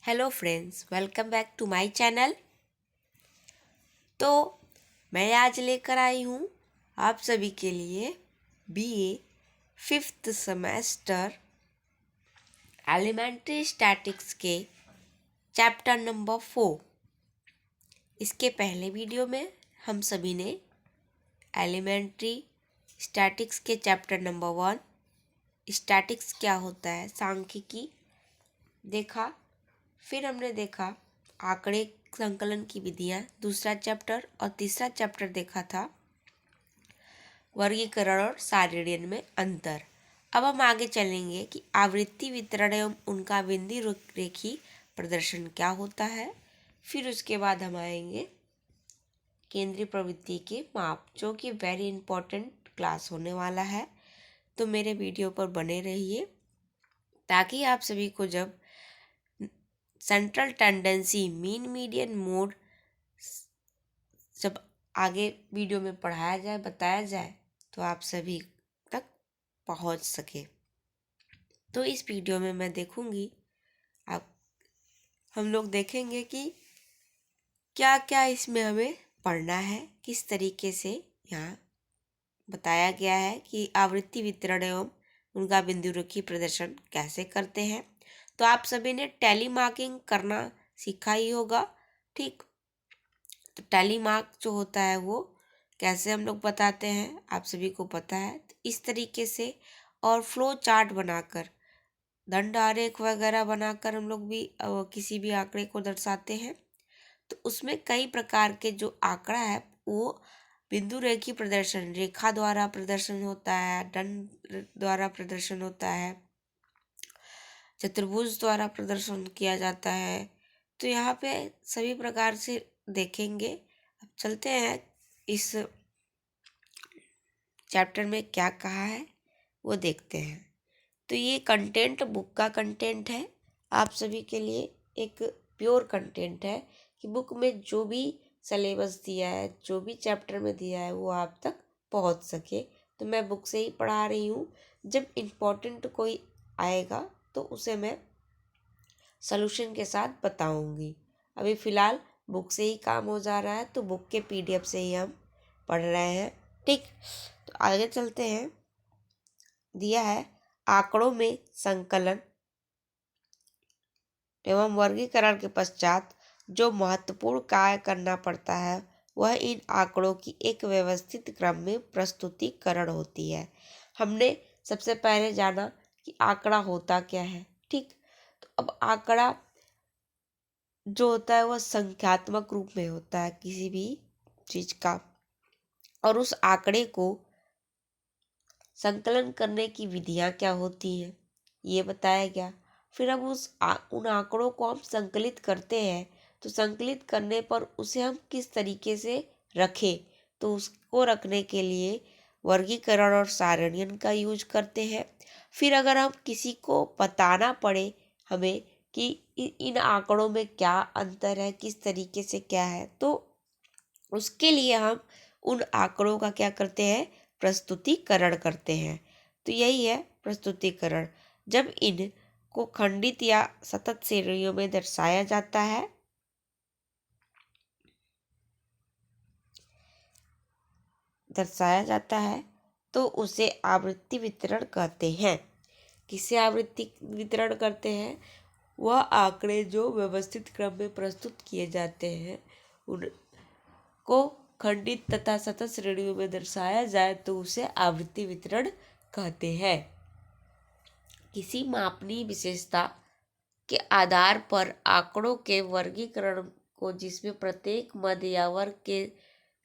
Hello friends, welcome back to my channel. तो मैं आज लेकर आई हूँ आप सभी के लिए BA 5th semester elementary statics के चैप्टर नंबर 4। इसके पहले वीडियो में हम सभी ने एलिमेंट्री स्टैटिक्स के चैप्टर नंबर 1 स्टैटिक्स क्या होता है, सांख्यिकी देखा। फिर हमने देखा आंकड़े संकलन की विधियां, दूसरा चैप्टर, और तीसरा चैप्टर देखा था वर्गीकरण और सारणियन में अंतर। अब हम आगे चलेंगे कि आवृत्ति वितरण एवं उनका बिंदु रेखी प्रदर्शन क्या होता है। फिर उसके बाद हम आएंगे केंद्रीय प्रवृत्ति के माप, जो कि वेरी इंपॉर्टेंट क्लास होने वाला है। तो मेरे वीडियो पर बने रहिए ताकि आप सभी को जब central tendency, mean, median, mode जब आगे वीडियो में पढ़ाया जाए, बताया जाए, तो आप सभी तक पहुंच सके। तो इस वीडियो में मैं देखूंगी, हम लोग देखेंगे कि क्या क्या इसमें हमें पढ़ना है, किस तरीके से यहाँ बताया गया है कि आवृत्ति वितरण एवं उनका बिंदु रेखी प्रदर्शन कैसे करते हैं। तो आप सभी ने टैली मार्किंग करना सीखा ही होगा, ठीक। तो टैली मार्क जो होता है वो कैसे हम लोग बताते हैं, आप सभी को पता है। तो इस तरीके से और फ्लो चार्ट बनाकर, दंड आरेख वगैरह बनाकर हम लोग भी किसी भी आंकड़े को दर्शाते हैं। तो उसमें कई प्रकार के जो आंकड़ा है वो बिंदु रेखी प्रदर्शन, रेखा द्वारा प्रदर्शन होता है, दंड द्वारा प्रदर्शन होता है, चतुर्भुज द्वारा प्रदर्शन किया जाता है। तो यहाँ पे सभी प्रकार से देखेंगे। अब चलते हैं इस चैप्टर में क्या कहा है वो देखते हैं। तो ये कंटेंट बुक का कंटेंट है, आप सभी के लिए एक प्योर कंटेंट है कि बुक में जो भी सिलेबस दिया है, जो भी चैप्टर में दिया है वो आप तक पहुंच सके। तो मैं बुक से ही पढ़ा रही हूँ। जब इम्पोर्टेंट कोई आएगा तो उसे मैं सॉल्यूशन के साथ बताऊंगी। अभी फ़िलहाल बुक से ही काम हो जा रहा है, तो बुक के पीडीएफ से ही हम पढ़ रहे हैं, ठीक। तो आगे चलते हैं। दिया है आंकड़ों में संकलन एवं वर्गीकरण के पश्चात जो महत्वपूर्ण कार्य करना पड़ता है वह इन आंकड़ों की एक व्यवस्थित क्रम में प्रस्तुतिकरण होती है। हमने सबसे पहले जाना कि आंकड़ा होता क्या है, ठीक। तो अब आंकड़ा जो होता है वह संख्यात्मक रूप में होता है किसी भी चीज का, और उस आंकड़े को संकलन करने की विधियां क्या होती हैं ये बताया गया। फिर अब उन आंकड़ों को हम संकलित करते हैं, तो संकलित करने पर उसे हम किस तरीके से रखें, तो उसको रखने के लिए वर्गीकरण और सारणियन का यूज करते हैं। फिर अगर हम किसी को बताना पड़े हमें कि इन आंकड़ों में क्या अंतर है, किस तरीके से क्या है, तो उसके लिए हम उन आंकड़ों का क्या करते हैं, प्रस्तुतिकरण करते हैं। तो यही है प्रस्तुतिकरण। जब इन को खंडित या सतत श्रेणियों में दर्शाया जाता है तो उसे आवृत्ति वितरण कहते हैं। किसे आवृत्ति वितरण करते हैं? वह आंकड़े जो व्यवस्थित क्रम में प्रस्तुत किए जाते हैं उनको खंडित तथा सतत श्रेणियों में दर्शाया जाए तो उसे आवृत्ति वितरण कहते हैं। किसी मापनीय विशेषता के आधार पर आंकड़ों के वर्गीकरण को, जिसमें प्रत्येक मद या वर्ग के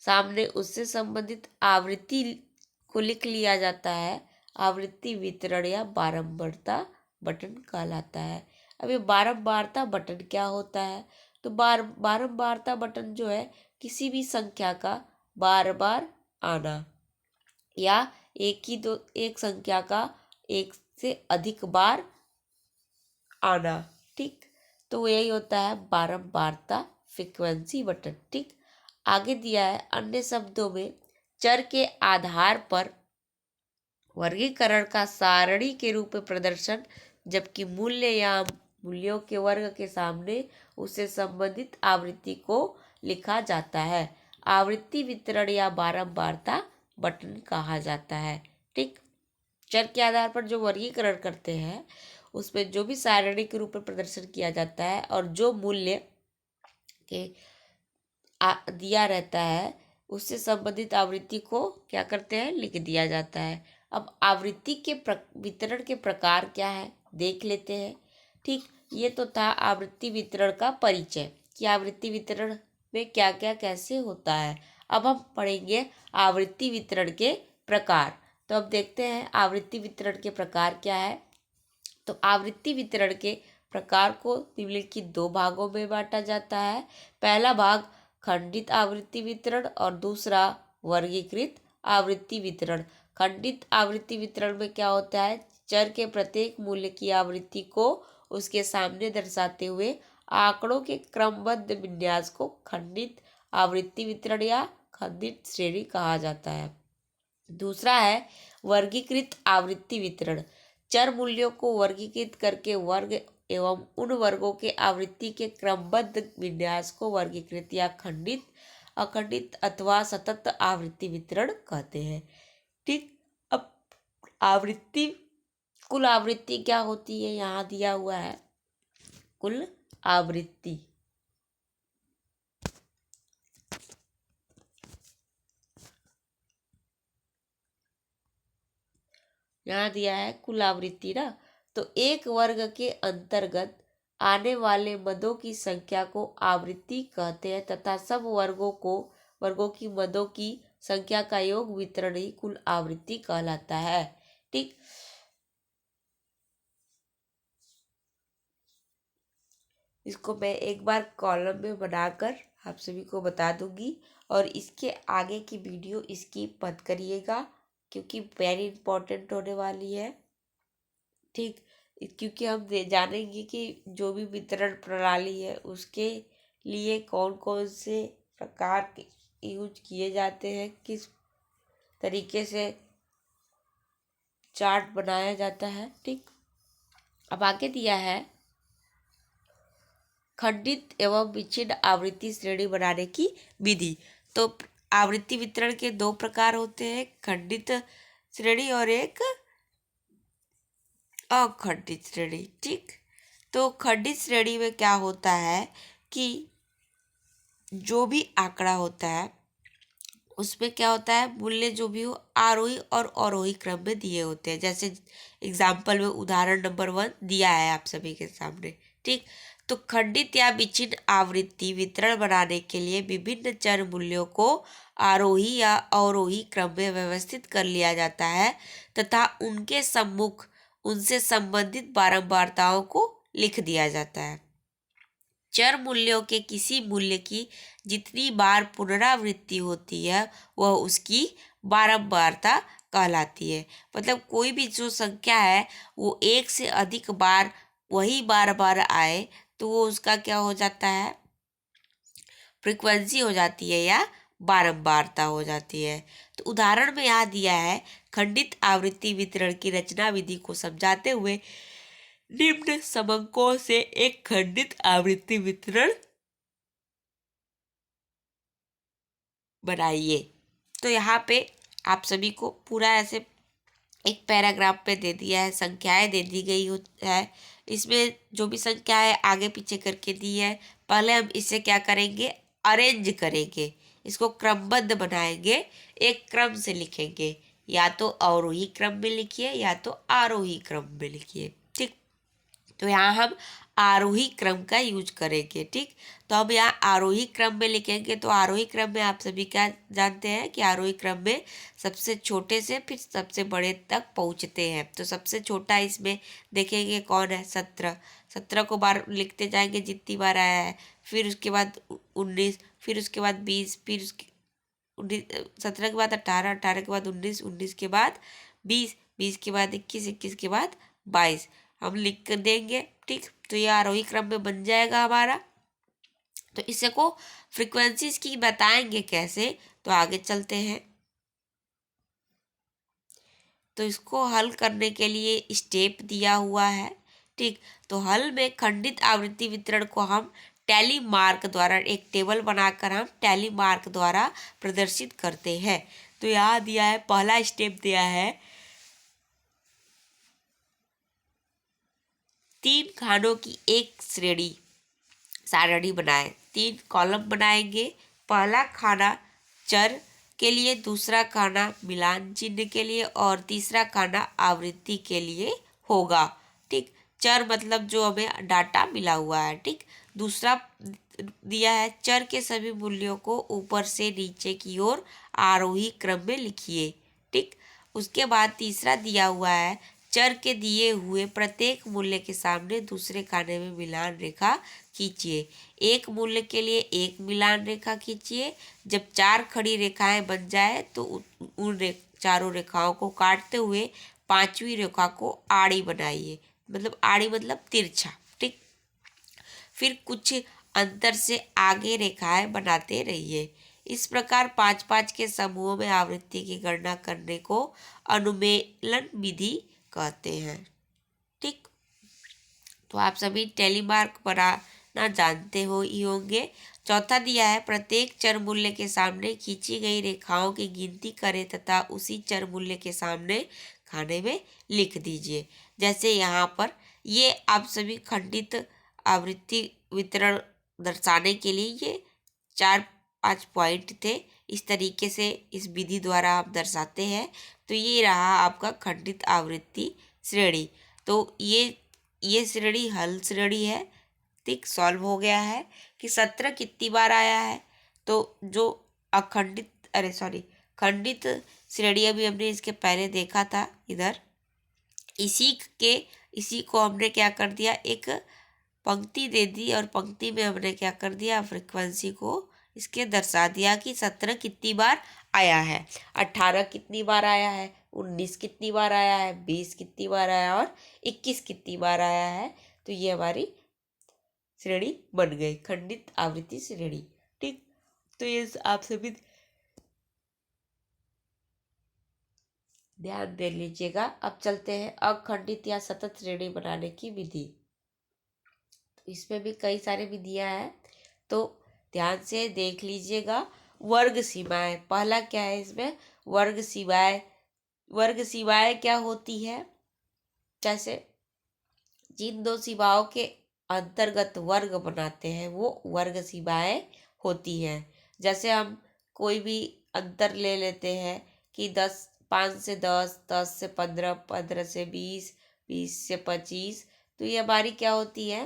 सामने उससे संबंधित आवृत्ति को लिख लिया जाता है, आवृत्ति वितरण या बारंबारता बटन कहलाता है। अब ये बारंबारता बटन क्या होता है? तो बारंबारता बटन जो है किसी भी संख्या का बार बार आना, या एक संख्या का एक से अधिक बार आना, ठीक। तो यही होता है बारंबारता, फ्रीक्वेंसी बटन, ठीक। आगे दिया है अन्य शब्दों में चर के आधार पर वर्गीकरण का सारणी के रूप में प्रदर्शन, जबकि मूल्य या मूल्यों के वर्ग के सामने उससे संबंधित आवृत्ति को लिखा जाता है। आवृत्ति वितरण या बारंबारता बटन कहा जाता है। ठीक, चर के आधार पर जो वर्गीकरण करते हैं उसमें जो भी सारणिक रूप में प्रदर्शन किया जाता है और जो मूल्य के दिया रहता है उससे संबंधित आवृत्ति को क्या करते हैं, लिख दिया जाता है। अब आवृत्ति के वितरण के प्रकार क्या है देख लेते हैं। ठीक, ये तो था आवृत्ति वितरण का परिचय कि आवृत्ति वितरण में क्या क्या कैसे होता है। अब हम पढ़ेंगे आवृत्ति वितरण के प्रकार। तो अब देखते हैं आवृत्ति वितरण के प्रकार क्या है। तो आवृत्ति वितरण के प्रकार को निम्नलिखित दो भागों में बांटा जाता है। पहला भाग खंडित आवृत्ति वितरण और दूसरा वर्गीकृत आवृत्ति वितरण। खंडित आवृत्ति वितरण में क्या होता है, चर के प्रत्येक मूल्य की आवृत्ति को उसके सामने दर्शाते हुए आंकड़ों के क्रमबद्ध विन्यास को खंडित आवृत्ति वितरण या खंडित श्रेणी कहा जाता है। दूसरा है वर्गीकृत आवृत्ति वितरण। चर मूल्यों को वर्गीकृत करके वर्ग एवं उन वर्गों के आवृत्ति के क्रमबद्ध विन्यास को वर्गीकृत या खंडित, अखंडित अथवा सतत आवृत्ति वितरण कहते हैं। ठीक, अब आवृत्ति, कुल आवृत्ति क्या होती है यहाँ दिया हुआ है। कुल आवृत्ति यहाँ दिया है कुल आवृत्ति ना, तो एक वर्ग के अंतर्गत आने वाले मदों की संख्या को आवृत्ति कहते हैं तथा सब वर्गों की मदों की संख्या का योग वितरण ही कुल आवृत्ति कहलाता है। ठीक, इसको मैं एक बार कॉलम में बनाकर आप सभी को बता दूंगी और इसके आगे की वीडियो स्किप मत करिएगा क्योंकि वेरी इंपॉर्टेंट होने वाली है। ठीक, क्योंकि हम जानेंगे कि जो भी वितरण प्रणाली है उसके लिए कौन कौन से प्रकार के यूज किए जाते हैं, किस तरीके से चार्ट बनाया जाता है। ठीक, अब आगे दिया है खंडित एवं विच्छिन्न आवृत्ति श्रेणी बनाने की विधि। तो आवृत्ति वितरण के दो प्रकार होते हैं, खंडित श्रेणी और एक अखंडित श्रेणी। ठीक, तो खंडित श्रेणी में क्या होता है कि जो भी आंकड़ा होता है उसमें क्या होता है, मूल्य जो भी हो आरोही और अवरोही क्रम में दिए होते हैं। जैसे एग्जाम्पल में उदाहरण नंबर 1 दिया है आप सभी के सामने। ठीक, तो खंडित या विच्छिन्न आवृत्ति वितरण बनाने के लिए विभिन्न चर मूल्यों को आरोही या अवरोही क्रम में व्यवस्थित कर लिया जाता है तथा उनके सम्मुख उनसे संबंधित बारंबारताओं को लिख दिया जाता है। चर मूल्यों के किसी मूल्य की जितनी बार पुनरावृत्ति होती है वह उसकी बारंबारता कहलाती है। मतलब कोई भी जो संख्या है वो एक से अधिक बार वही बार बार आए तो वो उसका क्या हो जाता है, फ्रीक्वेंसी हो जाती है या बारंबारता हो जाती है। तो उदाहरण में यहाँ दिया है खंडित आवृत्ति वितरण की रचना विधि को समझाते हुए निम्न समंकों से एक खंडित आवृत्ति वितरण बनाइए। तो यहाँ पे आप सभी को पूरा ऐसे एक पैराग्राफ पे दे दिया है, संख्याएं दे दी गई है। इसमें जो भी संख्या है आगे पीछे करके दी है। पहले हम इसे क्या करेंगे, अरेंज करेंगे, इसको क्रमबद्ध बनाएंगे, एक क्रम से लिखेंगे। या तो अवरोही क्रम में लिखिए या तो आरोही क्रम में लिखिए। ठीक, तो यहाँ हम आरोही क्रम का यूज करेंगे। ठीक, तो हम यहाँ आरोही क्रम में लिखेंगे। तो आरोही क्रम में आप सभी क्या जानते हैं कि आरोही क्रम में सबसे छोटे से फिर सबसे बड़े तक पहुँचते हैं। तो सबसे छोटा इसमें देखेंगे कौन है, 17। 17 को बार लिखते जाएंगे जितनी बार आया है। फिर उसके बाद 19, फिर उसके बाद 20, फिर उसके 17 के बाद 18, 18 के बाद 19, 19 के बाद 20, 20 के बाद 21, 21 के बाद 22 हम लिख कर देंगे। ठीक, तो ये आरोही क्रम में बन जाएगा हमारा। तो इसे को फ्रीक्वेंसी इसकी बताएंगे कैसे, तो आगे चलते हैं। तो इसको हल करने के लिए स्टेप दिया हुआ है ठीक। तो हल में खंडित आवृत्ति वितरण को हम टैली मार्क द्वारा एक टेबल बनाकर हम टैली मार्क द्वारा प्रदर्शित करते हैं। तो यहाँ दिया है, पहला स्टेप दिया है 3 खानों की एक सारणी बनाए। 3 कॉलम बनाएंगे। पहला खाना चर के लिए, दूसरा खाना मिलान चिन्ह के लिए और तीसरा खाना आवृत्ति के लिए होगा। ठीक। चर मतलब जो हमें डाटा मिला हुआ है। ठीक। दूसरा दिया है चर के सभी मूल्यों को ऊपर से नीचे की ओर आरोही क्रम में लिखिए। ठीक। उसके बाद तीसरा दिया हुआ है चर के दिए हुए प्रत्येक मूल्य के सामने दूसरे खाने में मिलान रेखा खींचिए। एक मूल्य के लिए एक मिलान रेखा खींचिए। जब 4 खड़ी रेखाएं बन जाए तो उन चारों रेखाओं को काटते हुए 5वीं रेखा को आड़ी बनाइए। मतलब आड़ी मतलब तिरछा। ठीक। फिर कुछ अंतर से आगे रेखाएं बनाते रहिए। इस प्रकार 5-5 के समूहों में आवृत्ति की गणना करने को अनुमेलन विधि कहते हैं। ठीक। तो आप सभी टेलीमार्क बनाना जानते हो ही होंगे। चौथा दिया है प्रत्येक चर मूल्य के सामने खींची गई रेखाओं की गिनती करें तथा उसी चर मूल्य के सामने खाने में लिख दीजिए। जैसे यहाँ पर ये आप सभी खंडित आवृत्ति वितरण दर्शाने के लिए ये 4-5 पॉइंट थे। इस तरीके से इस विधि द्वारा आप दर्शाते हैं। तो ये रहा आपका खंडित आवृत्ति श्रेणी। तो ये श्रेणी हल श्रेणी है। ठीक। सॉल्व हो गया है कि 17 कितनी बार आया है। तो जो खंडित श्रेणी अभी हमने इसके पहले देखा था इधर, इसी को हमने क्या कर दिया, एक पंक्ति दे दी और पंक्ति में हमने क्या कर दिया, फ्रीक्वेंसी को इसके दर्शा दिया कि 17 कितनी बार आया है, 18 कितनी बार आया है, 19 कितनी बार आया है, 20 कितनी बार आया और 21 कितनी बार आया है। तो ये हमारी श्रेणी बन गई, खंडित आवृत्ति श्रेणी। ठीक। तो ये आप सभी ध्यान दे लीजिएगा। अब चलते हैं अखंडित या सतत श्रेणी बनाने की विधि। तो इसमें भी कई सारी विधियां हैं, तो ध्यान से देख लीजिएगा। वर्ग सीमाएं, पहला क्या है इसमें, वर्ग सीमाएं। वर्ग सीमाएं क्या होती है, जैसे जिन 2 सीमाओं के अंतर्गत वर्ग बनाते हैं वो वर्ग सीमाएं होती हैं। जैसे हम कोई भी अंतर ले लेते हैं कि 5 से 10, 10 से 15, 15 से 20, 20 से 25। तो ये हमारी क्या होती है,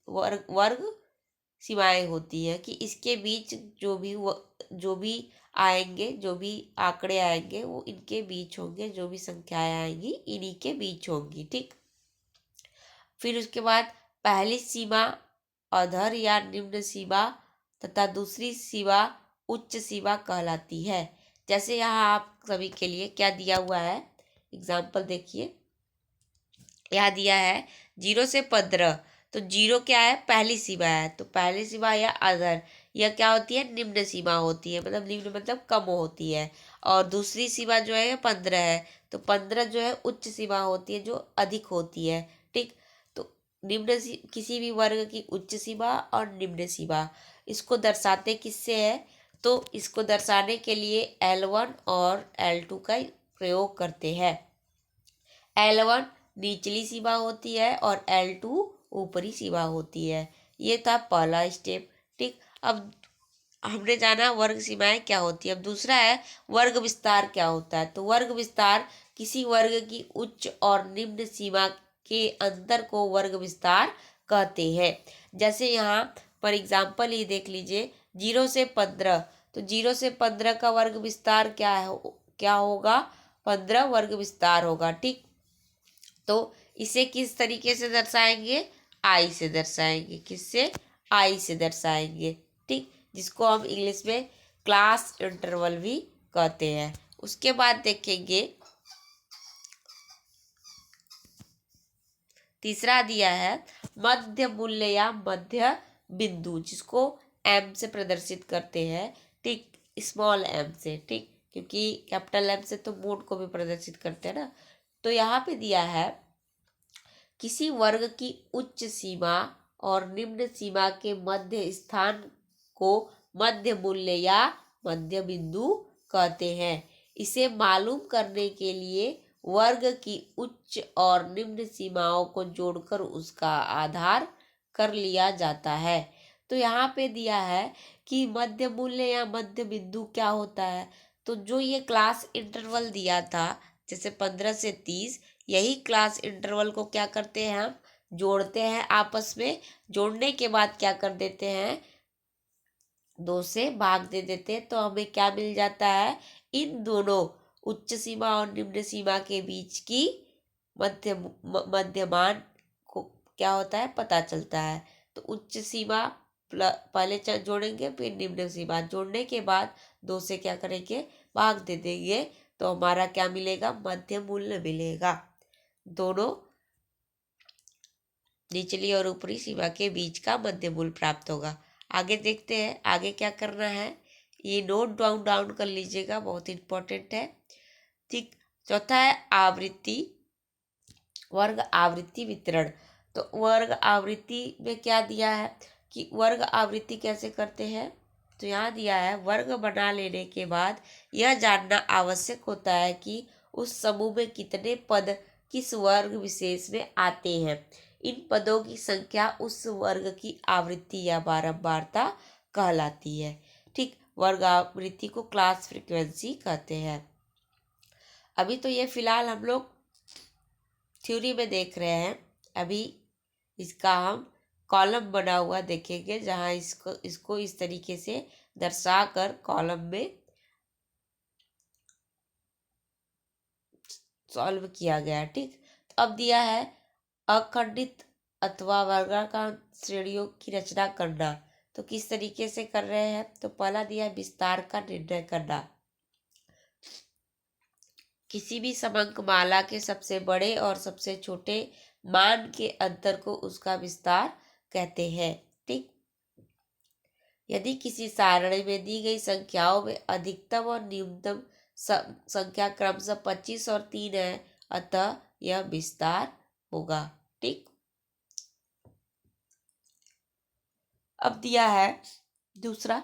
वर्ग सीमाएं होती है कि इसके बीच जो भी आएंगे, जो भी आंकड़े आएंगे वो इनके बीच होंगे, जो भी संख्याएं आएंगी इन्हीं के बीच होंगी। ठीक। फिर उसके बाद पहली सीमा अधर या निम्न सीमा तथा दूसरी सीमा उच्च सीमा कहलाती है। जैसे यहाँ आप सभी के लिए क्या दिया हुआ है, एग्जाम्पल देखिए। यहाँ दिया है 0 से 15। तो 0 क्या है, पहली सीमा है। तो पहली सीमा या अधर यह क्या होती है, निम्न सीमा होती है। मतलब निम्न मतलब कम होती है। और दूसरी सीमा जो है 15 है। तो 15 जो है उच्च सीमा होती है, जो अधिक होती है। ठीक। तो किसी भी वर्ग की उच्च सीमा और निम्न सीमा, इसको दर्शाते किससे है, तो इसको दर्शाने के लिए L1 और L2 का प्रयोग करते हैं। L1 निचली सीमा होती है और L2 ऊपरी सीमा होती है। ये था पहला स्टेप। ठीक। अब हमने जाना वर्ग सीमाएं क्या होती है। अब दूसरा है वर्ग विस्तार क्या होता है। तो वर्ग विस्तार किसी वर्ग की उच्च और निम्न सीमा के अंतर को वर्ग विस्तार कहते हैं। जैसे यहाँ पर एग्जाम्पल ही देख लीजिए, 0 से 15। तो 0 से 15 का वर्ग विस्तार क्या होगा, 15 वर्ग विस्तार होगा। ठीक। तो इसे किस तरीके से दर्शाएंगे, आई से दर्शाएंगे। किससे, आई से दर्शाएंगे। ठीक। जिसको हम इंग्लिश में क्लास इंटरवल भी कहते हैं। उसके बाद देखेंगे तीसरा दिया है मध्य मूल्य या मध्य बिंदु, जिसको एम से प्रदर्शित करते हैं। ठीक। स्मॉल एम से। ठीक। क्योंकि कैपिटल एम से तो मोड को भी प्रदर्शित करते हैं ना। तो यहाँ पे दिया है किसी वर्ग की उच्च सीमा और निम्न सीमा के मध्य स्थान को मध्य मूल्य या मध्य बिंदु कहते हैं। इसे मालूम करने के लिए वर्ग की उच्च और निम्न सीमाओं को जोड़कर उसका आधार कर लिया जाता है। तो यहाँ पे दिया है कि मध्य मूल्य या मध्य बिंदु क्या होता है। तो जो ये क्लास इंटरवल दिया था, जैसे 15 से 30, यही क्लास इंटरवल को क्या करते हैं, हम जोड़ते हैं आपस में। जोड़ने के बाद क्या कर देते हैं, 2 से भाग दे देते हैं, तो हमें क्या मिल जाता है, इन दोनों उच्च सीमा और निम्न सीमा के बीच की मध्यमान को क्या होता है, पता चलता है। तो उच्च सीमा पहले जोड़ेंगे, फिर निम्न सीमा। जोड़ने के बाद 2 से क्या करेंगे, भाग दे देंगे, तो हमारा क्या मिलेगा, मध्य मूल्य मिलेगा। दोनों निचली और ऊपरी सीमा के बीच का मध्य मूल्य प्राप्त होगा। आगे देखते हैं, आगे क्या करना है, ये नोट डाउन कर लीजिएगा, बहुत इंपॉर्टेंट है। ठीक, चौथा है आवृत्ति, वर्ग आवृत्ति वितरण। तो वर्ग आवृत्ति में क्या दिया है कि वर्ग आवृत्ति कैसे करते हैं। तो यहाँ दिया है, वर्ग बना लेने के बाद यह जानना आवश्यक होता है कि उस समूह में कितने पद किस वर्ग विशेष में आते हैं। इन पदों की संख्या उस वर्ग की आवृत्ति या बारंबारता कहलाती है। ठीक, वर्ग आवृत्ति को क्लास फ्रीक्वेंसी कहते हैं। अभी तो ये फिलहाल हम लोग थ्योरी में देख रहे हैं। अभी इसका हम कॉलम बना हुआ देखेंगे, जहाँ इसको इस तरीके से दर्शा कर कॉलम में सॉल्व किया गया। ठीक, तो अब दिया है अखंडित अथवा वर्गाकार श्रेणियों की रचना करना। तो किस तरीके से कर रहे हैं, तो पहला दिया है विस्तार का निर्णय करना। किसी भी समंक माला के सबसे बड़े और सबसे छोटे मान के अंतर को उसका विस्तार कहते हैं। ठीक, यदि किसी सारणी में दी गई संख्याओं में अधिकतम और न्यूनतम संख्या क्रमशः 25 और 3 है, अतः यह विस्तार होगा। ठीक, अब दिया है दूसरा,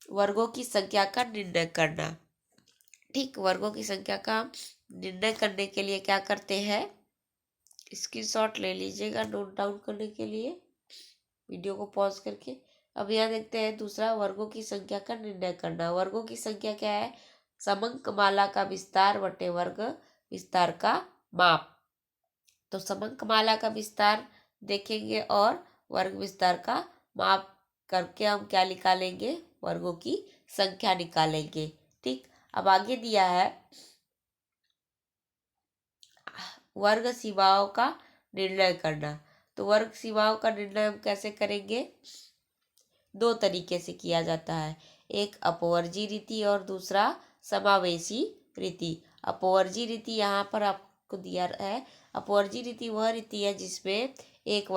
वर्गों की संख्या का निर्णय करना। ठीक, वर्गों की संख्या का निर्णय करने के लिए क्या करते हैं, स्क्रीनशॉट ले लीजिएगा नोट डाउन करने के लिए, वीडियो को पॉज करके। अब यहाँ देखते हैं दूसरा, वर्गों की संख्या का निर्णय करना। वर्गों की संख्या क्या है, समंक माला का विस्तार बटे वर्ग विस्तार का माप। तो समंक माला का विस्तार देखेंगे और वर्ग विस्तार का माप करके हम क्या निकालेंगे, वर्गों की संख्या निकालेंगे। ठीक, अब आगे दिया है वर्ग सीमाओं का निर्णय करना। तो वर्ग सीमाओं का निर्णय हम कैसे करेंगे, 2 तरीके से किया जाता है, एक अपवर्जी रीति और दूसरा समावेशी रीति। अपवर्जी रीति यहाँ पर आपको दिया है। अपवर्जी रीति वह रीति है जिसमें एक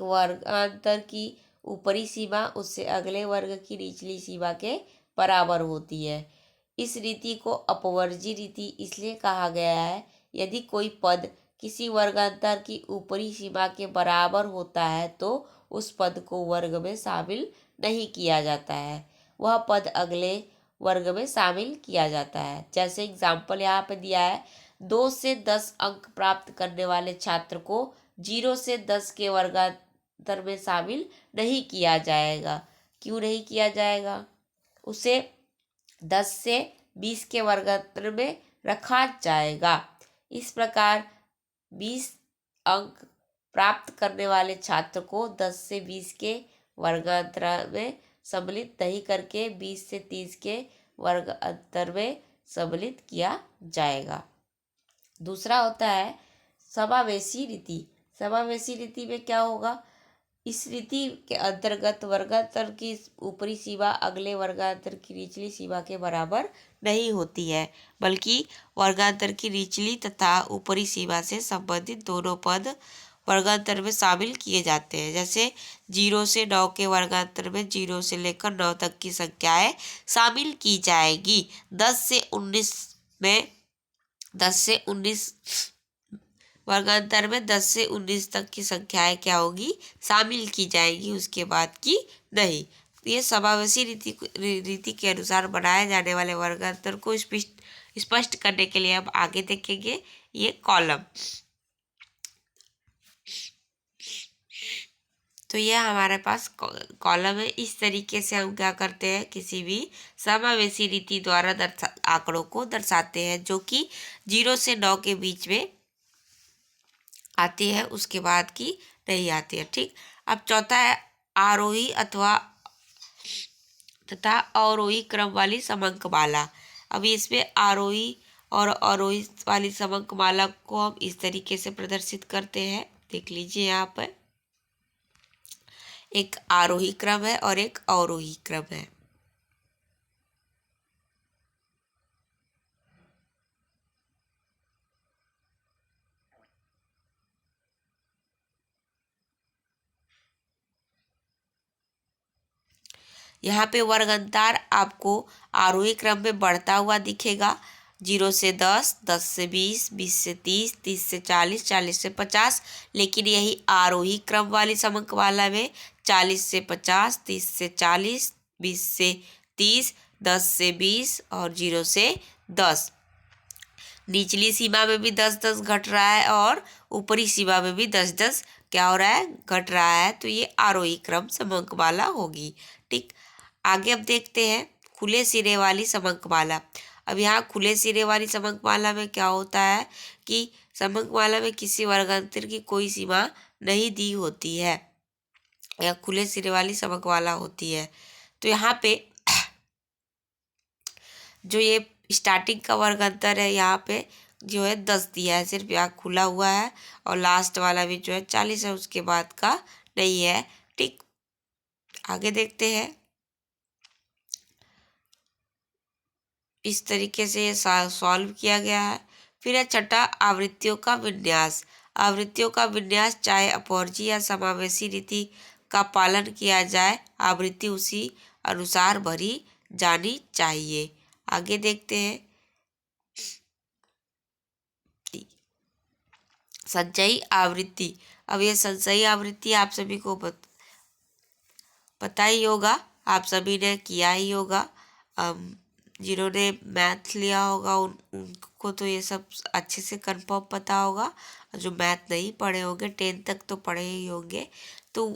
वर्गांतर की ऊपरी सीमा उससे अगले वर्ग की निचली सीमा के बराबर होती है। इस रीति को अपवर्जी रीति इसलिए कहा गया है, यदि कोई पद किसी वर्गांतर की ऊपरी सीमा के बराबर होता है तो उस पद को वर्ग में शामिल नहीं किया जाता है, वह पद अगले वर्ग में शामिल किया जाता है। जैसे एग्जाम्पल यहाँ पे दिया है, 2 से 10 अंक प्राप्त करने वाले छात्र को 0 से 10 के वर्गांतर में शामिल नहीं किया जाएगा। क्यों नहीं किया जाएगा, उसे 10 से 20 के वर्गांतर में रखा जाएगा। इस प्रकार 20 अंक प्राप्त करने वाले छात्र को 10 से 20 के वर्गांतर में सम्मिलित नहीं करके 20 से 30 के वर्गांतर में सम्मिलित किया जाएगा। दूसरा होता है समावेशी रीति। समावेशी रीति में क्या होगा, इस रीति के अंतर्गत वर्गांतर की ऊपरी सीमा अगले वर्गांतर की निचली सीमा के बराबर नहीं होती है, बल्कि वर्गांतर की निचली तथा ऊपरी सीमा से संबंधित दोनों पद वर्गांतर में शामिल किए जाते हैं। जैसे 0 से 9 के वर्गांतर में 0 से लेकर 9 तक की संख्याएं शामिल की जाएगी। 10 से 19 वर्गांतर में 10 से 19 तक की संख्याएं क्या होगी, शामिल की जाएंगी, उसके बाद की नहीं। तो ये समावेशी रीति के अनुसार बनाए जाने वाले वर्गांतर को स्पष्ट करने के लिए हम आगे देखेंगे ये कॉलम। तो ये हमारे पास कॉलम है। इस तरीके से हम क्या करते हैं, किसी भी समावेशी रीति द्वारा आंकड़ों को दर्शाते हैं जो कि 0 से 9 के बीच में आती है, उसके बाद की नहीं आती है। ठीक, अब चौथा है आरोही तथा अवरोही क्रम वाली समंकमाला। अब इसमें आरोही और अवरोही वाली समंकमाला को हम इस तरीके से प्रदर्शित करते हैं, देख लीजिए यहाँ पर। एक आरोही क्रम है और एक अवरोही क्रम है। यहाँ पे वर्गांतर आपको आरोही क्रम में बढ़ता हुआ दिखेगा, 0 से 10, 10 से 20, 20 से 30, 30 से 40, 40 से 50। लेकिन यही आरोही क्रम वाली समंकमाला में 40 से 50, 30 से 40, 20 से 30, 10 से 20 और 0 से 10। निचली सीमा में भी 10-10 घट रहा है और ऊपरी सीमा में भी 10-10 क्या हो रहा है, घट रहा है। तो ये आरोही क्रम समंकमाला होगी। ठीक, आगे अब देखते हैं खुले सिरे वाली समंकमाला। अब यहाँ खुले सिरे वाली समंकमाला में क्या होता है कि समंकमाला में किसी वर्गांतर की कोई सीमा नहीं दी होती है, या खुले सिरे वाली समंकमाला होती है। तो यहाँ पे जो ये स्टार्टिंग का वर्गांतर है, यहाँ पे जो है 10 दिया है, सिर्फ यहाँ खुला हुआ है, और लास्ट वाला भी जो है 40 है, उसके बाद का नहीं है। ठीक, आगे देखते हैं। इस तरीके से ये सॉल्व किया गया है। फिर है छठा आवृत्तियों का विन्यास। आवृत्तियों का विन्यास चाहे अपवर्जी या समावेशी रीति का पालन किया जाए, आवृत्ति उसी अनुसार भरी जानी चाहिए। आगे देखते हैं संचयी आवृत्ति। अब ये संचयी आवृत्ति आप सभी को पता ही होगा, आप सभी ने किया ही होगा। जिन्होंने मैथ लिया होगा उनको तो ये सब अच्छे से कंफर्म पता होगा, और जो मैथ नहीं पढ़े होंगे, 10 तक तो पढ़े ही होंगे, तो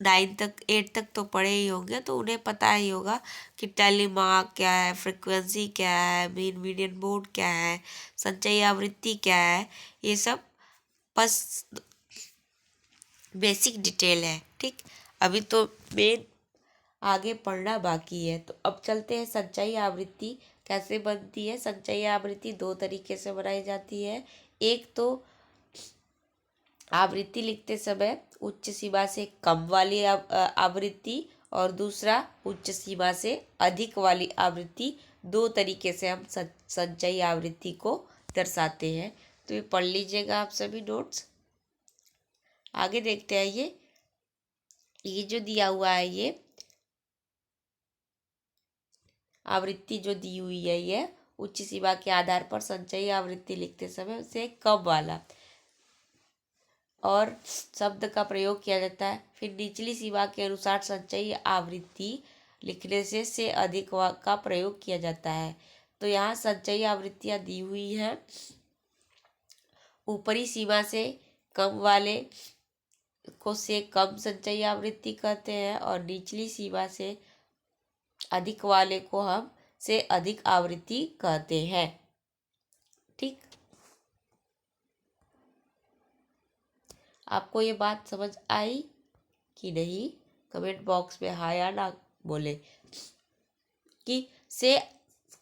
9 तक 8 तक तो पढ़े ही होंगे, तो उन्हें पता ही होगा कि टेलीमार्क क्या है, फ्रिक्वेंसी क्या है, मीन मीडियन मोड क्या है, संचयी आवृत्ति क्या है। ये सब बस बेसिक डिटेल है। ठीक, अभी तो मेन आगे पढ़ना बाकी है। तो अब चलते हैं संचयी आवृत्ति कैसे बनती है। संचयी आवृत्ति दो तरीके से बनाई जाती है। एक तो आवृत्ति लिखते समय उच्च सीमा से कम वाली आवृत्ति, और दूसरा उच्च सीमा से अधिक वाली आवृत्ति। दो तरीके से हम संचयी आवृत्ति को दर्शाते हैं। तो ये पढ़ लीजिएगा आप सभी नोट्स। आगे देखते हैं। ये जो दिया हुआ है, ये आवृत्ति जो दी हुई है, ये उच्च सीमा के आधार पर संचयी आवृत्ति लिखते समय उसे कम वाला और शब्द का प्रयोग किया जाता है। फिर निचली सीमा के अनुसार संचयी आवृत्ति लिखने से अधिक का प्रयोग किया जाता है। तो यहाँ संचयी आवृत्तियाँ दी हुई हैं। ऊपरी सीमा से कम वाले को से कम संचयी आवृत्ति कहते हैं, और निचली सीमा से अधिक वाले को हम से अधिक आवृत्ति कहते हैं। ठीक, आपको ये बात समझ आई कि नहीं? कमेंट बॉक्स में हाँ या ना बोले। कि से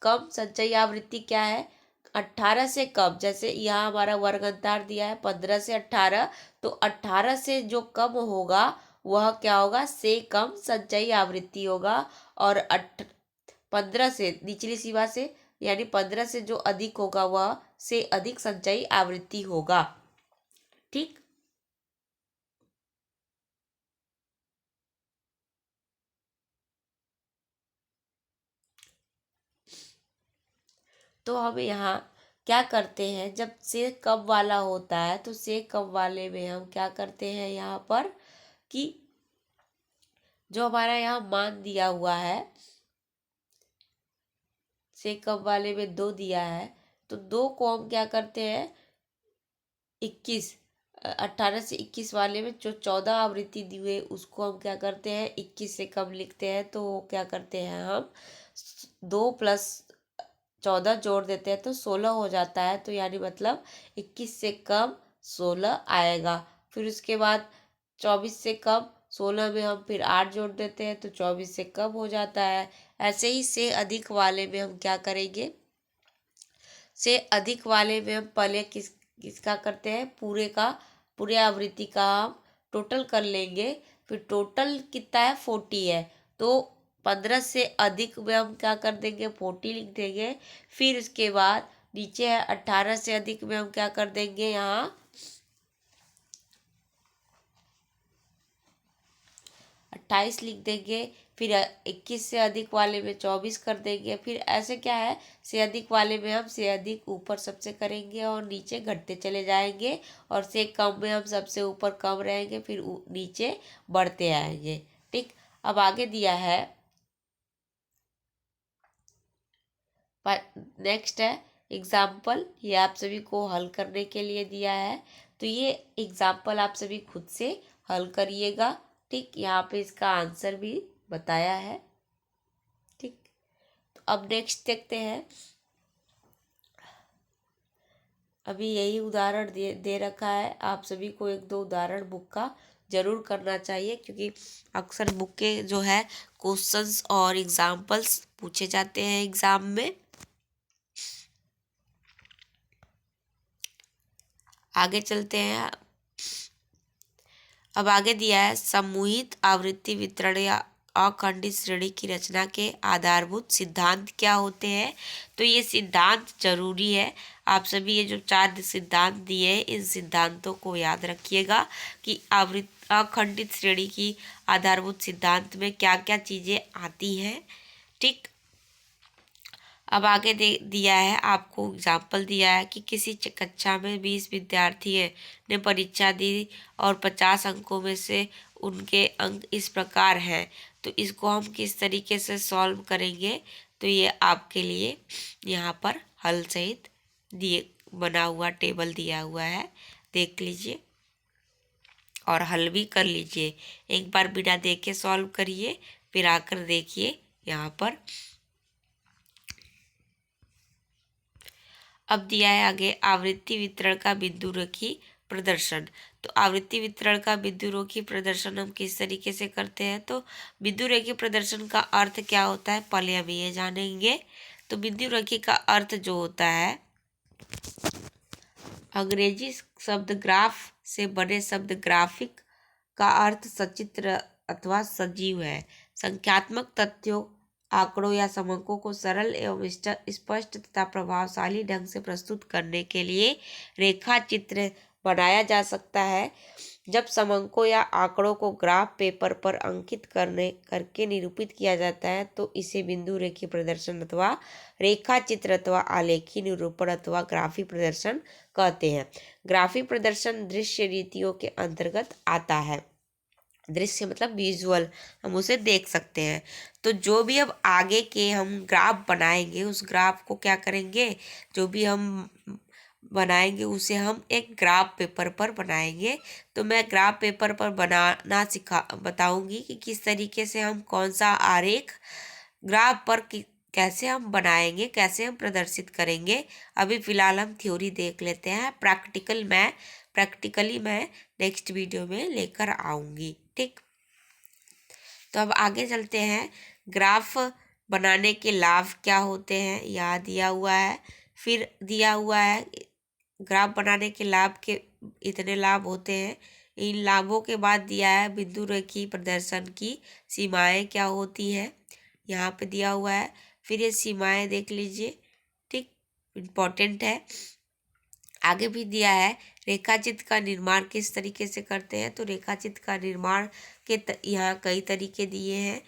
कम संचयी आवृत्ति क्या है? 18 से कम। जैसे यहाँ हमारा वर्गांतर दिया है 15 से 18, तो 18 से जो कम होगा वह क्या होगा? से कम संचयी आवृत्ति होगा। और 15 से निचली सीमा से, यानी 15 से जो अधिक होगा वह से अधिक संचयी आवृत्ति होगा। ठीक, तो हम यहाँ क्या करते हैं, जब से कम वाला होता है तो से कम वाले में हम क्या करते हैं यहाँ पर कि जो हमारा यहाँ मान दिया हुआ है, से कम वाले में 2 दिया है, तो 2 को हम क्या करते हैं 21, 18 से 21 वाले में जो 14 आवृत्ति दी हुई उसको हम क्या करते हैं 21 से कम लिखते हैं, तो क्या करते हैं हम 2 प्लस 14 जोड़ देते हैं तो 16 हो जाता है। तो यानी मतलब 21 से कम 16 आएगा। फिर उसके बाद 24 से कम 16 में हम फिर 8 जोड़ देते हैं तो 24 से कम हो जाता है। ऐसे ही से अधिक वाले में हम क्या करेंगे, से अधिक वाले में हम पहले किसका करते हैं, पूरे आवृत्ति का हम टोटल कर लेंगे। फिर टोटल कितना है 40 है, तो 15 से अधिक में हम क्या कर देंगे 40 लिख देंगे। फिर उसके बाद नीचे है 18 से अधिक में हम क्या कर देंगे यहाँ 28 लिख देंगे। फिर 21 से अधिक वाले में 24 कर देंगे। फिर ऐसे क्या है, से अधिक वाले में हम से अधिक ऊपर सबसे करेंगे और नीचे घटते चले जाएंगे, और से कम में हम सबसे ऊपर कम रहेंगे फिर नीचे बढ़ते आएंगे। ठीक, अब आगे दिया है नेक्स्ट है एग्जाम्पल। ये आप सभी को हल करने के लिए दिया है, तो ये एग्जाम्पल आप सभी खुद से हल करिएगा। ठीक, यहाँ पे इसका आंसर भी बताया है। ठीक, तो अब नेक्स्ट देखते हैं। अभी यही उदाहरण दे रखा है, आप सभी को 1-2 उदाहरण बुक का जरूर करना चाहिए, क्योंकि अक्सर बुक के जो है क्वेश्चंस और एग्जाम्पल्स पूछे जाते हैं एग्जाम में। आगे चलते हैं। अब आगे दिया है समूहित आवृत्ति वितरण या अखंडित श्रेणी की रचना के आधारभूत सिद्धांत क्या होते हैं। तो ये सिद्धांत जरूरी है, आप सभी ये जो 4 सिद्धांत दिए हैं इन सिद्धांतों को याद रखिएगा कि अखंडित श्रेणी की आधारभूत सिद्धांत में क्या क्या चीज़ें आती हैं। ठीक, अब आगे दिया है आपको एग्जाम्पल दिया है कि किसी कक्षा में 20 विद्यार्थी ने परीक्षा दी और 50 अंकों में से उनके अंक इस प्रकार हैं, तो इसको हम किस तरीके से सॉल्व करेंगे। तो ये आपके लिए यहाँ पर हल सहित बना हुआ टेबल दिया हुआ है, देख लीजिए और हल भी कर लीजिए। एक बार बिना देखे सॉल्व करिए, फिर आकर देखिए यहाँ पर। अब दिया है आगे आवृत्ति वितरण का बिंदुरेखी प्रदर्शन। तो आवृत्ति वितरण का बिंदुरेखी प्रदर्शन हम किस तरीके से करते हैं, तो बिंदुरेखी प्रदर्शन का अर्थ क्या होता है पहले हम ये जानेंगे। तो बिंदुरेखी का अर्थ जो होता है, अंग्रेजी शब्द ग्राफ से बने शब्द ग्राफिक का अर्थ सचित्र अथवा सजीव है। संख्यात्मक तथ्यों, आंकड़ों या समंकों को सरल एवं स्पष्ट तथा प्रभावशाली ढंग से प्रस्तुत करने के लिए रेखा चित्र बनाया जा सकता है। जब समंकों या आंकड़ों को ग्राफ पेपर पर अंकित करके निरूपित किया जाता है तो इसे बिंदु रेखी प्रदर्शन अथवा रेखा चित्र अथवा आलेखी निरूपण अथवा ग्राफी प्रदर्शन कहते हैं। ग्राफी प्रदर्शन दृश्य रीतियों के अंतर्गत आता है। दृश्य मतलब विजुअल, हम उसे देख सकते हैं। तो जो भी अब आगे के हम ग्राफ बनाएंगे उस ग्राफ को क्या करेंगे, जो भी हम बनाएंगे उसे हम एक ग्राफ पेपर पर बनाएंगे। तो मैं ग्राफ पेपर पर बनाना बताऊंगी कि किस तरीके से हम कौन सा आरेख ग्राफ पर कैसे हम बनाएंगे, कैसे हम प्रदर्शित करेंगे। अभी फिलहाल हम थ्योरी देख लेते हैं, प्रैक्टिकली मैं नेक्स्ट वीडियो में लेकर आऊँगी। ठीक, तो अब आगे चलते हैं। ग्राफ बनाने के लाभ क्या होते हैं यहाँ दिया हुआ है। फिर दिया हुआ है ग्राफ बनाने के लाभ के इतने लाभ होते हैं। इन लाभों के बाद दिया है बिंदु रेखी प्रदर्शन की सीमाएं क्या होती हैं, यहाँ पे दिया हुआ है। फिर ये सीमाएं देख लीजिए, ठीक, इम्पोर्टेंट है। आगे भी दिया है रेखाचित्र का निर्माण किस तरीके से करते हैं। तो रेखाचित्र का निर्माण के यहाँ कई तरीके दिए हैं।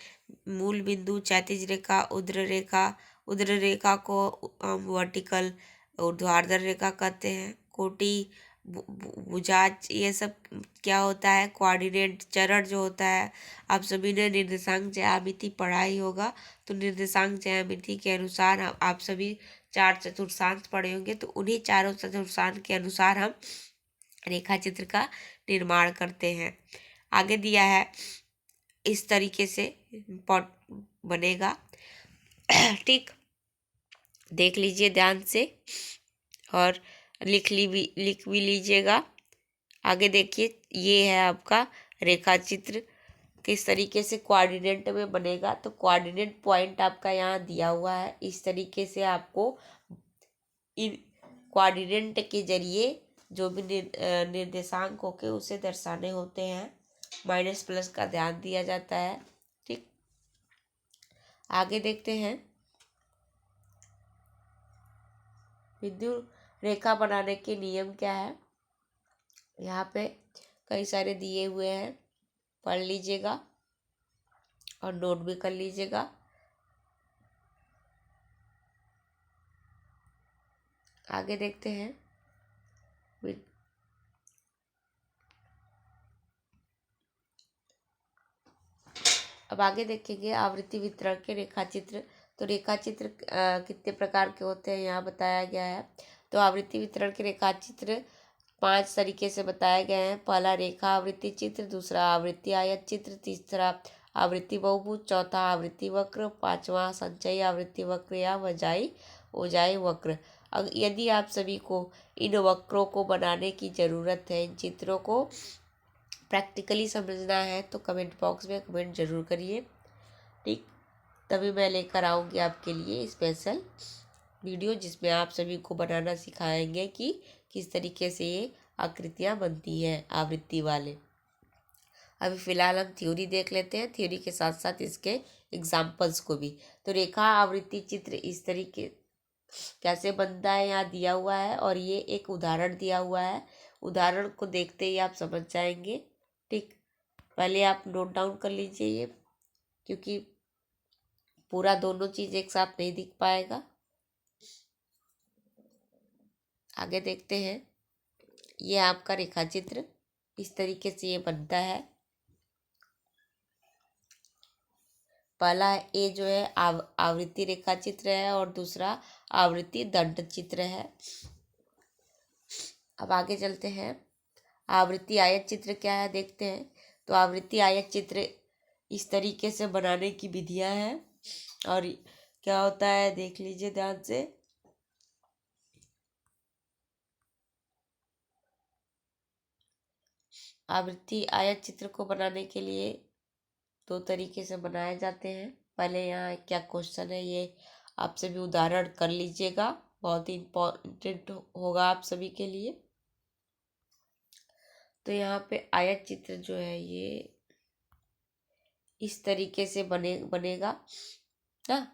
मूल बिंदु, क्षैतिज रेखा, उर्ध्व रेखा को हम वर्टिकल ऊर्ध्वाधर रेखा कहते हैं। कोटि, भुजाज, ये सब क्या होता है, कोऑर्डिनेट चरण जो होता है। आप सभी ने निर्देशांक ज्यामिति पढ़ा ही होगा, तो निर्देशांक ज्यामिति के अनुसार आप सभी 4 चतुर्थांश पढ़े होंगे, तो उन्हीं चारों चतुर्थांश के अनुसार हम रेखा चित्र का निर्माण करते हैं। आगे दिया है इस तरीके से पॉट बनेगा। ठीक, देख लीजिए ध्यान से और लिख भी लीजिएगा। आगे देखिए, ये है आपका रेखा चित्र किस तरीके से कोऑर्डिनेट में बनेगा। तो कोऑर्डिनेट पॉइंट आपका यहाँ दिया हुआ है। इस तरीके से आपको इन कोऑर्डिनेट के जरिए जो भी निर्देशांक होके उसे दर्शाने होते हैं। माइनस प्लस का ध्यान दिया जाता है। ठीक, आगे देखते हैं। विद्युत रेखा बनाने के नियम क्या है। यहाँ पे कई सारे दिए हुए हैं, पढ़ लीजिएगा और नोट भी कर लीजिएगा। आगे देखते हैं। अब आगे देखेंगे आवृत्ति वितरण के रेखा चित्र। तो रेखा चित्र कितने प्रकार के होते हैं यहाँ बताया गया है। तो आवृत्ति वितरण के रेखा चित्र 5 तरीके से बताए गए हैं। पहला रेखा आवृत्ति चित्र, दूसरा आवृत्ति आयत चित्र, तीसरा आवृत्ति बहुभुज, चौथा आवृत्ति वक्र, पांचवा संचयी आवृत्ति वक्र या वजाई ओजाई वक्र। यदि आप सभी को इन वक्रों को बनाने की ज़रूरत है, इन चित्रों को प्रैक्टिकली समझना है, तो कमेंट बॉक्स में कमेंट जरूर करिए। ठीक, तभी मैं लेकर आऊँगी आपके लिए स्पेशल वीडियो, जिसमें आप सभी को बनाना सिखाएंगे कि किस तरीके से ये आकृतियाँ बनती हैं आवृत्ति वाले। अभी फ़िलहाल हम थ्योरी देख लेते हैं, थ्योरी के साथ साथ इसके एग्जाम्पल्स को भी। तो रेखा आवृत्ति चित्र इस तरीके कैसे बनता है यहाँ दिया हुआ है, और ये एक उदाहरण दिया हुआ है। उदाहरण को देखते ही आप समझ जाएंगे। ठीक, पहले आप नोट डाउन कर लीजिए ये, क्योंकि पूरा दोनों चीज़ एक साथ नहीं दिख पाएगा। आगे देखते हैं। ये आपका रेखा चित्र इस तरीके से ये बनता है। पहला ये जो है आवृत्ति रेखा चित्र है, और दूसरा आवृत्ति दंड चित्र है। अब आगे चलते हैं। आवृत्ति आयत चित्र क्या है देखते हैं। तो आवृत्ति आयत चित्र इस तरीके से बनाने की विधियां हैं, और क्या होता है देख लीजिए ध्यान से। आवृत्ति आयत चित्र को बनाने के लिए 2 तरीके से बनाए जाते हैं। पहले यहाँ क्या क्वेश्चन है ये आप सभी उदाहरण कर लीजिएगा, बहुत ही इम्पोर्टेंट होगा आप सभी के लिए। तो यहाँ पे आयत चित्र जो है ये इस तरीके से बनेगा ना,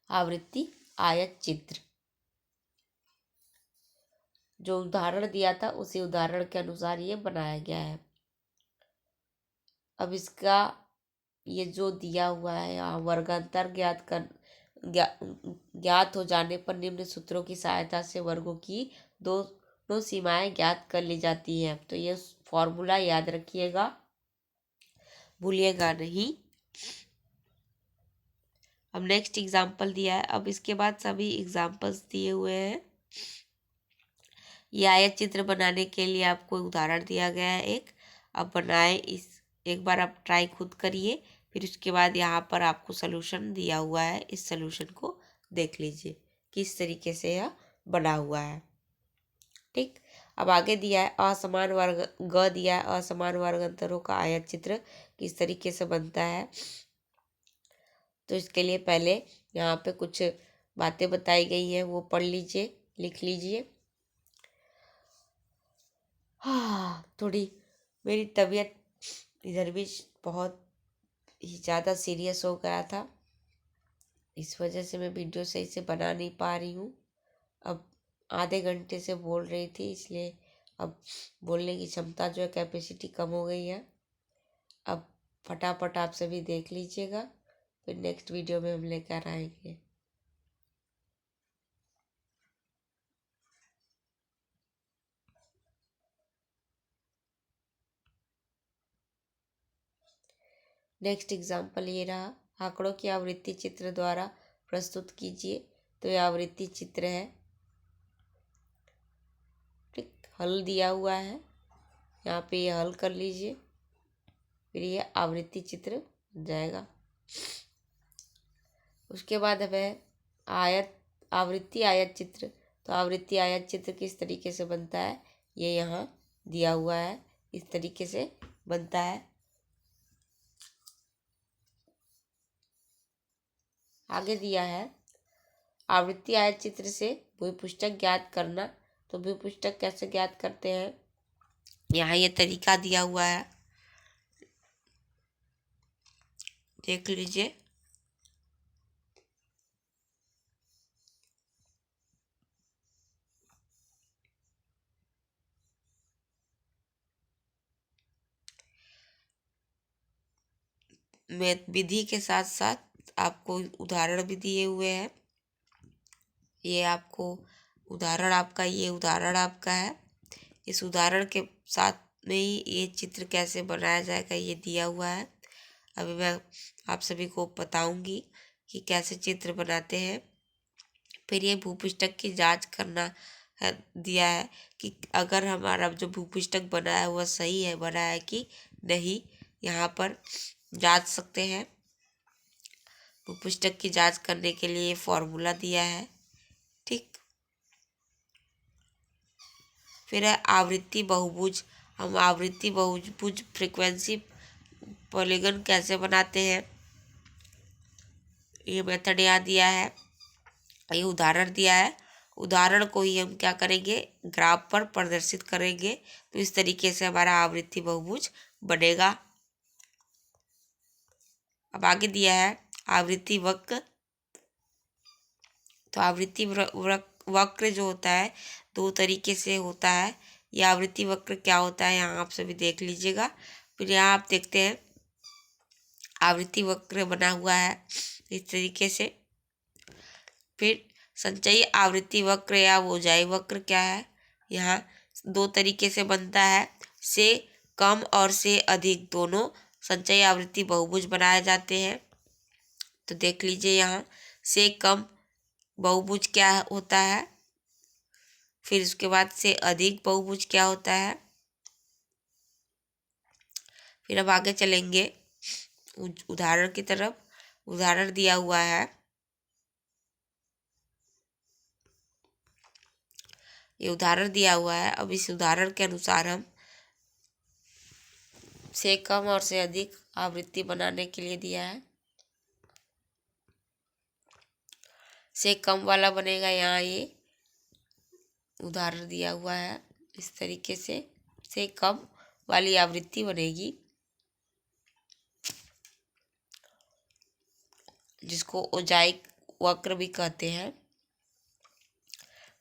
आवृत्ति आयत चित्र। जो उदाहरण दिया था उसी उदाहरण के अनुसार ये बनाया गया है। अब इसका ये जो दिया हुआ है यहाँ वर्गांतर ज्ञात हो जाने पर निम्न सूत्रों की सहायता से वर्गों की दोनों सीमाएं ज्ञात कर ली जाती हैं। तो ये फॉर्मूला याद रखिएगा, भूलिएगा नहीं। अब नेक्स्ट एग्जाम्पल दिया है। अब इसके बाद सभी एग्जाम्पल्स दिए हुए हैं। ये आयत चित्र बनाने के लिए आपको उदाहरण दिया गया है एक। अब बनाए इस, एक बार आप ट्राई खुद करिए, फिर उसके बाद यहाँ पर आपको सोल्यूशन दिया हुआ है। इस सोल्यूशन को देख लीजिए किस तरीके से यह बना हुआ है। ठीक, अब आगे दिया है असमान वर्ग दिया है असमान वर्ग अंतरों का आयत चित्र किस तरीके से बनता है। तो इसके लिए पहले यहाँ पे कुछ बातें बताई गई हैं, वो पढ़ लीजिए, लिख लीजिए। हाँ, थोड़ी मेरी तबीयत इधर भी बहुत ही ज़्यादा सीरियस हो गया था, इस वजह से मैं वीडियो सही से बना नहीं पा रही हूँ। अब आधे घंटे से बोल रही थी, इसलिए अब बोलने की क्षमता जो है कैपेसिटी कम हो गई है। अब फटाफट आप सभी देख लीजिएगा, फिर नेक्स्ट वीडियो में हम लेकर आएंगे। नेक्स्ट एग्जाम्पल ये रहा, आंकड़ों की आवृत्ति चित्र द्वारा प्रस्तुत कीजिए। तो ये आवृत्ति चित्र है, ठीक। हल दिया हुआ है, यहाँ पे ये हल कर लीजिए, फिर ये आवृत्ति चित्र बन जाएगा। उसके बाद हमें आवृत्ति आयत चित्र। तो आवृत्ति आयत चित्र किस तरीके से बनता है, ये यहाँ दिया हुआ है, इस तरीके से बनता है। आगे दिया है आवृत्ति आयत चित्र से भूपृष्ठक ज्ञात करना। तो भूपृष्ठक कैसे ज्ञात करते हैं, यहाँ ये तरीका दिया हुआ है, देख लीजिए। मैं विधि के साथ साथ आपको उदाहरण भी दिए हुए हैं। ये आपको ये उदाहरण आपका है। इस उदाहरण के साथ में ही ये चित्र कैसे बनाया जाएगा ये दिया हुआ है। अभी मैं आप सभी को बताऊंगी कि कैसे चित्र बनाते हैं। फिर ये भूपृष्ठक की जांच करना है, दिया है कि अगर हमारा जो भूपृष्ठक बनाया हुआ सही है, बना है कि नहीं, यहाँ पर जांच सकते हैं। भूपृष्ठक की जांच करने के लिए फॉर्मूला दिया है, ठीक। फिर है आवृत्ति बहुभुज। हम आवृत्ति बहुभुज फ्रीक्वेंसी पॉलीगन कैसे बनाते हैं, ये मेथड यहाँ दिया है, ये उदाहरण दिया है। उदाहरण को ही हम क्या करेंगे, ग्राफ पर प्रदर्शित करेंगे। तो इस तरीके से हमारा आवृत्ति बहुभुज बनेगा। अब आगे दिया है आवृत्ति वक्र। तो आवृत्ति वक्र जो होता है दो तरीके से होता है। ये आवृत्ति वक्र क्या होता है, यहाँ आप सभी देख लीजिएगा। फिर यहाँ आप देखते हैं आवृत्ति वक्र बना हुआ है इस तरीके से। फिर संचयी आवृत्ति वक्र या वोजाई वक्र क्या है, यहाँ दो तरीके से बनता है। से कम और से अधिक दोनों संचयी आवृत्ति बहुभुज बनाए जाते हैं। तो देख लीजिए, यहाँ से कम बहुभुज क्या होता है, फिर उसके बाद से अधिक बहुभुज क्या होता है। फिर अब आगे चलेंगे उदाहरण की तरफ। उदाहरण दिया हुआ है, ये उदाहरण दिया हुआ है। अब इस उदाहरण के अनुसार हम से कम और से अधिक आवृत्ति बनाने के लिए दिया है। से कम वाला बनेगा, यहाँ ये उदाहरण दिया हुआ है, इस तरीके से कम वाली आवृत्ति बनेगी, जिसको ओजाइक वक्र भी कहते हैं।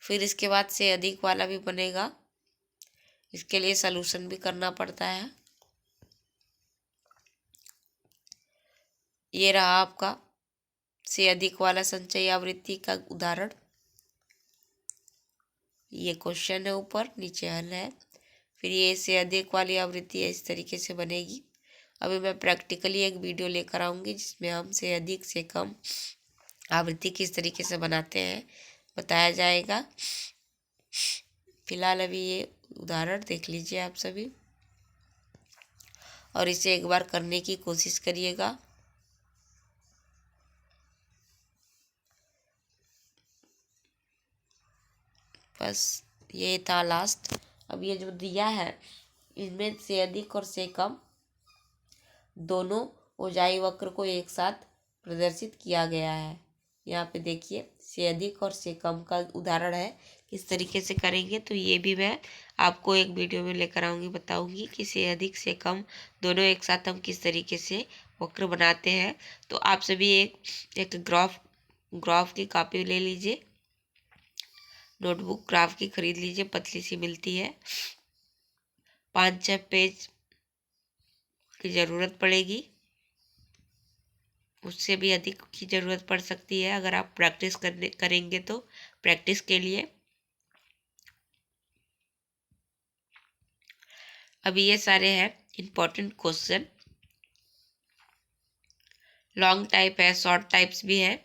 फिर इसके बाद से अधिक वाला भी बनेगा, इसके लिए सलूशन भी करना पड़ता है। ये रहा आपका से अधिक वाला संचयी आवृत्ति का उदाहरण। ये क्वेश्चन है, ऊपर नीचे हल है। फिर ये से अधिक वाली आवृत्ति इस तरीके से बनेगी। अभी मैं प्रैक्टिकली एक वीडियो लेकर आऊँगी जिसमें हम से अधिक से कम आवृत्ति किस तरीके से बनाते हैं बताया जाएगा। फिलहाल अभी ये उदाहरण देख लीजिए आप सभी, और इसे एक बार करने की कोशिश करिएगा। बस ये था लास्ट। अब ये जो दिया है इनमें से अधिक और से कम दोनों ओजाई वक्र को एक साथ प्रदर्शित किया गया है। यहाँ पे देखिए, से अधिक और से कम का उदाहरण है, किस तरीके से करेंगे। तो ये भी मैं आपको एक वीडियो में लेकर आऊँगी, बताऊँगी कि से अधिक से कम दोनों एक साथ हम किस तरीके से वक्र बनाते हैं। तो आप सभी एक ग्राफ की कॉपी ले लीजिए, नोटबुक ग्राफ की खरीद लीजिए, पतली सी मिलती है, 5-6 पेज की ज़रूरत पड़ेगी, उससे भी अधिक की ज़रूरत पड़ सकती है अगर आप प्रैक्टिस करेंगे तो। प्रैक्टिस के लिए अभी ये सारे हैं इम्पोर्टेंट क्वेश्चन। लॉन्ग टाइप है, शॉर्ट टाइप्स भी है।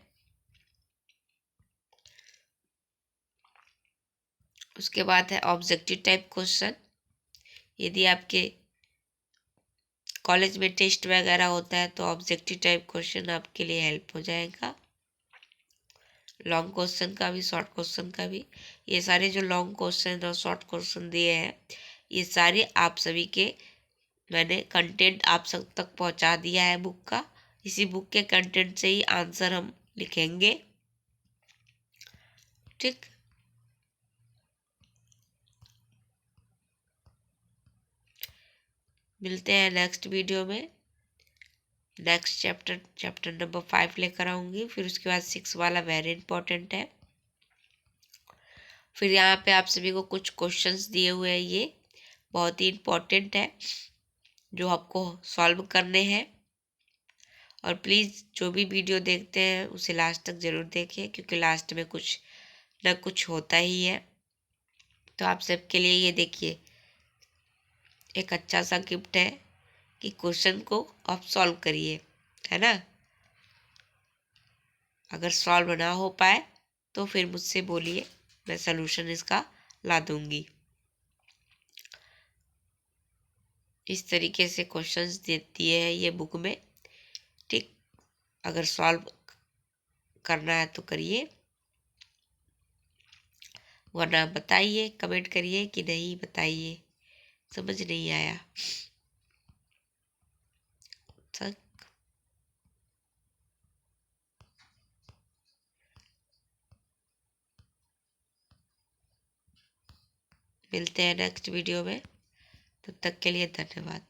उसके बाद है ऑब्जेक्टिव टाइप क्वेश्चन। यदि आपके कॉलेज में टेस्ट वगैरह होता है तो ऑब्जेक्टिव टाइप क्वेश्चन आपके लिए हेल्प हो जाएगा, लॉन्ग क्वेश्चन का भी, शॉर्ट क्वेश्चन का भी। ये सारे जो लॉन्ग क्वेश्चन और शॉर्ट क्वेश्चन दिए हैं, ये सारे आप सभी के मैंने कंटेंट आप सब तक पहुंचा दिया है बुक का। इसी बुक के कंटेंट से ही आंसर हम लिखेंगे, ठीक। मिलते हैं नेक्स्ट वीडियो में। नेक्स्ट चैप्टर नंबर 5 लेकर आऊँगी। फिर उसके बाद 6 वाला वेरी इंपॉर्टेंट है। फिर यहाँ पे आप सभी को कुछ क्वेश्चंस दिए हुए हैं, ये बहुत ही इम्पोर्टेंट है जो आपको सॉल्व करने हैं। और प्लीज़ जो भी वीडियो देखते हैं उसे लास्ट तक ज़रूर देखें, क्योंकि लास्ट में कुछ न कुछ होता ही है। तो आप सबके लिए ये देखिए एक अच्छा सा गिफ्ट है कि क्वेश्चन को आप सॉल्व करिए, है ना। अगर सॉल्व ना हो पाए तो फिर मुझसे बोलिए, मैं सलूशन इसका ला दूंगी। इस तरीके से क्वेश्चंस देती है ये बुक में, ठीक। अगर सॉल्व करना है तो करिए, वरना बताइए, कमेंट करिए कि नहीं बताइए, समझ नहीं आया। सब मिलते हैं नेक्स्ट वीडियो में, तब तक के लिए धन्यवाद।